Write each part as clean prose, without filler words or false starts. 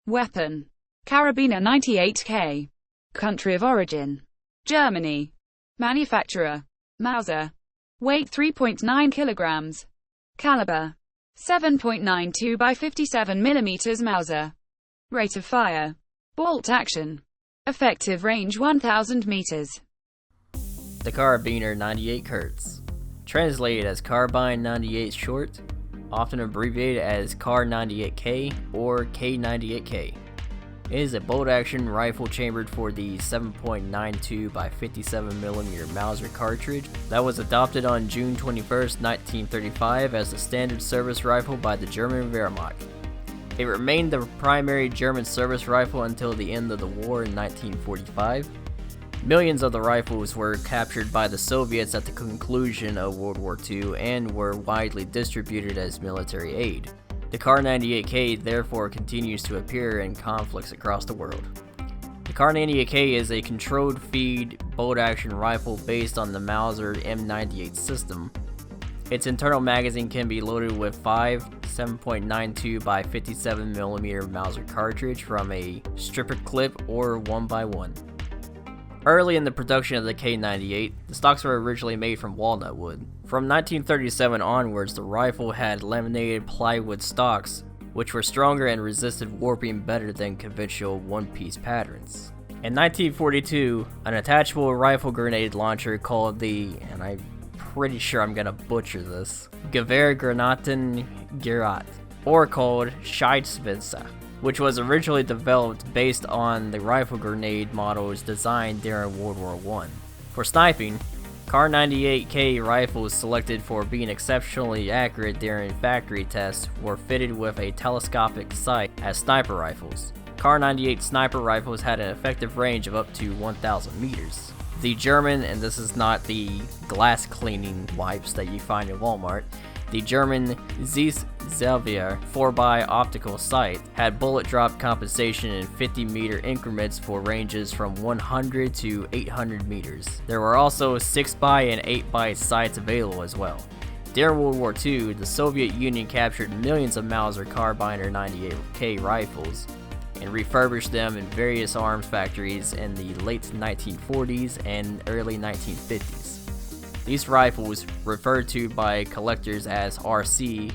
Weapon: Karabiner 98K. Country of origin: Germany. Manufacturer: Mauser. Weight 3.9 kilograms. Caliber: 7.92 by 57 mm Mauser. Rate of fire: bolt action. Effective range 1000 meters. The Karabiner 98 Kurz. Translated as Carbine 98 short, often abbreviated as Kar98K or K98K. It is a bolt-action rifle chambered for the 7.92 by 57mm Mauser cartridge that was adopted on June 21, 1935 as the standard service rifle by the German Wehrmacht. It remained the primary German service rifle until the end of the war in 1945. Millions of the rifles were captured by the Soviets at the conclusion of World War II and were widely distributed as military aid. The Kar98K therefore continues to appear in conflicts across the world. The Kar98K is a controlled feed bolt-action rifle based on the Mauser M98 system. Its internal magazine can be loaded with 5 7.92 by 57mm Mauser cartridge from a stripper clip or 1x1. Early in the production of the K98, the stocks were originally made from walnut wood. From 1937 onwards, the rifle had laminated plywood stocks, which were stronger and resisted warping better than conventional one-piece patterns. In 1942, an attachable rifle grenade launcher called the, and I'm pretty sure I'm gonna butcher this, Gewehrgranatengerät, or called Scheidswitze, which was originally developed based on the rifle grenade models designed during World War I. For sniping, Kar98K rifles selected for being exceptionally accurate during factory tests were fitted with a telescopic sight as sniper rifles. Kar98 sniper rifles had an effective range of up to 1,000 meters. The German, and this is not the glass cleaning wipes that you find in Walmart, the German Zeiss Xavier 4x optical sight had bullet drop compensation in 50-meter increments for ranges from 100 to 800 meters. There were also 6x and 8x sights available as well. During World War II, the Soviet Union captured millions of Mauser Karabiner 98K rifles and refurbished them in various arms factories in the late 1940s and early 1950s. These rifles, referred to by collectors as RC,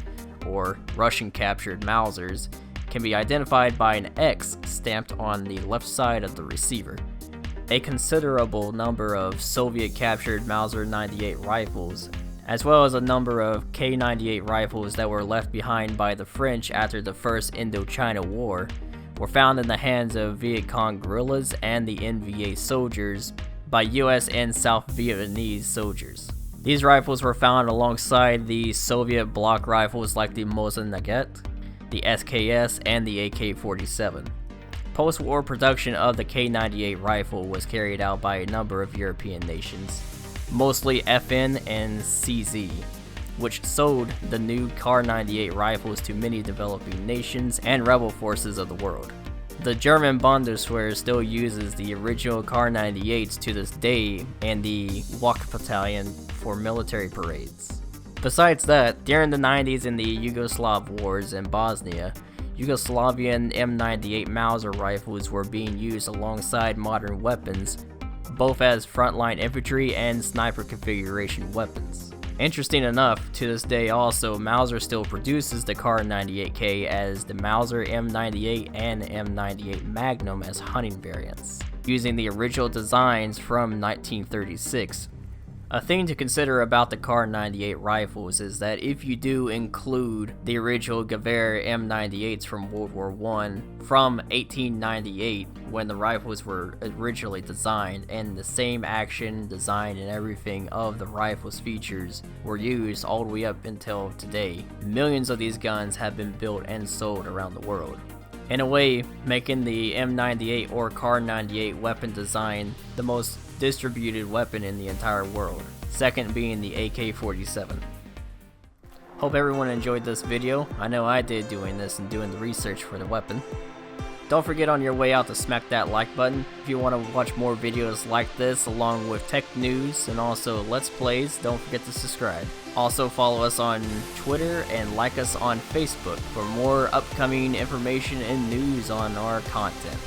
or Russian-captured Mausers, can be identified by an X stamped on the left side of the receiver. A considerable number of Soviet-captured Mauser 98 rifles, as well as a number of K98 rifles that were left behind by the French after the First Indochina War, were found in the hands of Viet Cong guerrillas and the NVA soldiers by US and South Vietnamese soldiers. These rifles were found alongside the Soviet block rifles like the Mosin Nagant, the SKS, and the AK-47. Post-war production of the K98 rifle was carried out by a number of European nations, mostly FN and CZ, which sold the new Kar98 rifles to many developing nations and rebel forces of the world. The German Bundeswehr still uses the original Kar98s to this day and the Walk Battalion for military parades. Besides that, during the 90s in the Yugoslav wars in Bosnia, Yugoslavian M98 Mauser rifles were being used alongside modern weapons, both as frontline infantry and sniper configuration weapons. Interesting enough, to this day also, Mauser still produces the Kar98K as the Mauser M98 and M98 Magnum as hunting variants, using the original designs from 1936. A thing to consider about the Kar98 rifles is that if you do include the original Gewehr M98s from World War I from 1898, when the rifles were originally designed, and the same action, design, and everything of the rifle's features were used all the way up until today, millions of these guns have been built and sold around the world. In a way, making the M98 or Kar98 weapon design the most distributed weapon in the entire world, second being the AK-47. Hope everyone enjoyed this video. I know I did doing this and doing the research for the weapon. Don't forget on your way out to smack that like button. If you want to watch more videos like this along with tech news and also let's plays, don't forget to subscribe. Also follow us on Twitter and like us on Facebook for more upcoming information and news on our content.